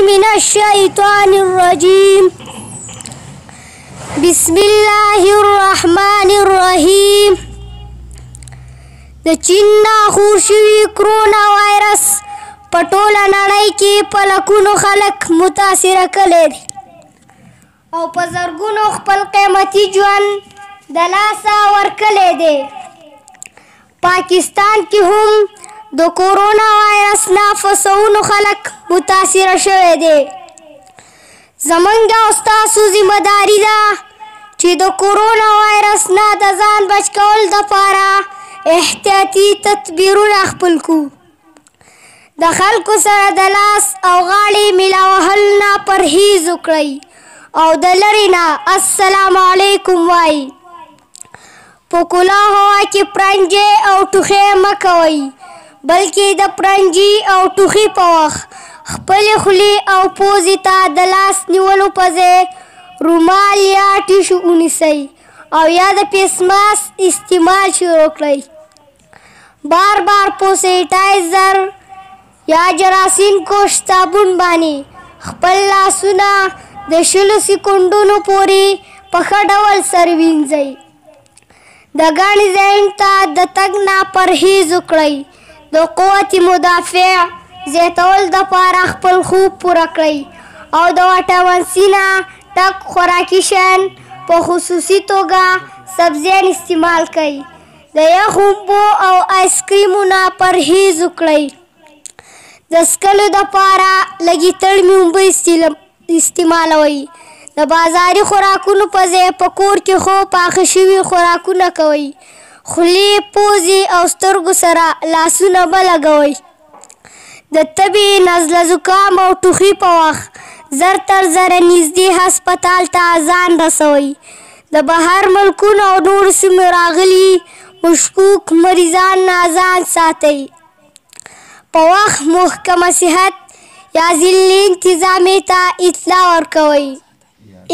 मिनश्शैतानिर्रजीम बिस्मिल्लाहिर्रहमानिर्रहीम। د چین نه خور شوي کرونا وایرس په ټوله نړۍ کې په لکونو خلک متاثره کړی دی او په زرګونو خپل قیمتي ژوند د لاسه ورکړی دی. پاکستان کې هم د کورونا وایرس نه په سوونو خلک متاثره شوی دی. زمونږ او ستاسو ذمه داري ده چې د کورونا وایرس نه د ځان بچ کول دپاره احتیاطي تدبیرونه خپل کړو. د خلکو سره د لاس او غاړې میلاوهل نه پرهیز وکړئ او د لرې نه السلام علیکم وایئ. په کلا هوا کې پرنجې او ټوخی مه کوئ، بلکې د پرنجي او ټوخي په وخت خپلې خولې او پوزې ته د لاس نیولو په ځای رومال یا ټیشو ونیسئ او یا د فیس ماسک استعمال شروع کړئ. بار بار په سینیټایزر یا جراثیم کش صابون باندې خپل لاسونه د 20 سکندونو پورې په ښه ډول سره وینځئ. د ګڼې ځایونو ته د تګ نه پرهیز وکړئ. د قوت مدافع زیاتولو دپاره خپل خوب پوره کړئ او د وټامین سي نه ډک خوراکي شیان په خصوصي توګه سبزیان استعمال کړئ. د یخ اوبو او آیسکریمو نه پرهیز وکړئ. د څښلو دپاره لږې تړمې اوبه استعمالوئ. د بازاري خوراکونو په ځای په کور کې خو پاخه شوي خوراکونه کوئ. خولې، پوزې او سترګو سره لاسونه مه لګوئ. د تبې، نزله زکام او ټوخي په وخت زر تر زره نږدې هسپتال ته ځان رسوئ. د بهر ملکونو او نورو سیمو راغلي مشکوک مریضان نه ځان ساتئ. په وخت محکمه صحت یا ضلعي انتظامیې ته اطلاع ورکوئ.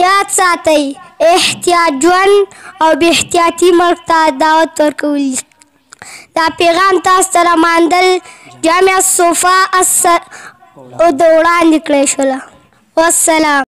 یاد ساتئ، احتیاط ژوند او بې احتیاطي مرګ ته دعوت ورکول. دا پیغام تاسو ته راماندل جامعه صوفا د وړاندې کړی شوله. والسلام.